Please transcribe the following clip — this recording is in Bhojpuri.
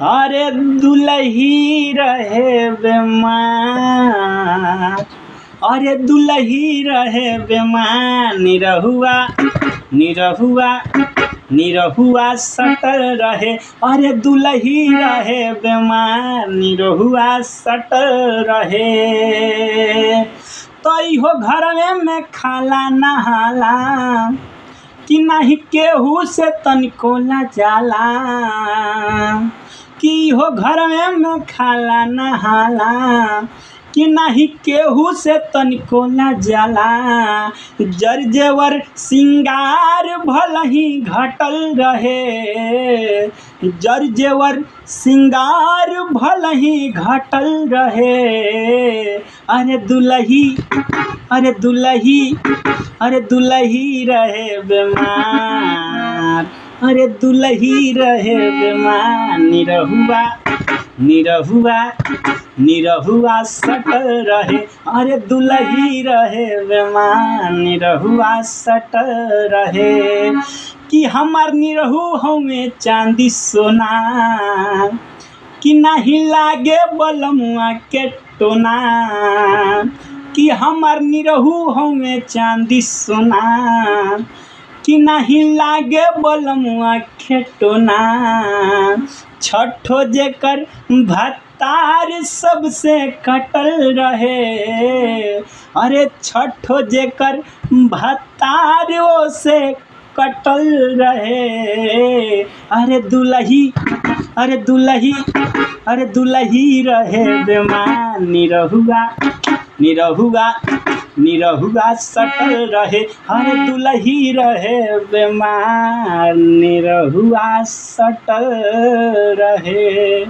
अरे दुलही रहे बेमार, अरे दुलही रहे बेमार, निरहुआ निरहुआ निरहुआ सटल रहे। अरे दुलही रहे बेमार, निरहुआ सटल रहे। तो इहो घरवे में खाला नहाला, कि नाही केहू से तनिको ला जाला, कि हो घरवे में खाला नहाला, कि नाही केहू से तनिको ला जाला। जर जेवर सिंगार भलही घटल रहे, जर जेवर सिंगार भलही घटल रहे। अरे दुलही अरे दुलही अरे दुलही रहे बेमार, अरे दुलही रहे बेमार, निरहुआ निरहुआ निरहुआ सटल रहे। अरे दुलही रहे बेमार, निरहुआ सटल रहे। कि हमार निरहु हमें चांदी सोना, कि नाही लागे बलमुआ के टोना, कि हमार निरहु हमें चांदी सोना, कि नहीं लागे बलमुआ के टोना। छठो जेकर भतार सबसे कटल रहे, अरे छठो जेकर भतार वो से कटल रहे। अरे दुलही अरे दुलही अरे दुलही रहे बेमार, निरहुआ निरहुआ निरहुआ सटल रहे। अरे दुलही रहे बेमार, निरहुआ सटल रहे।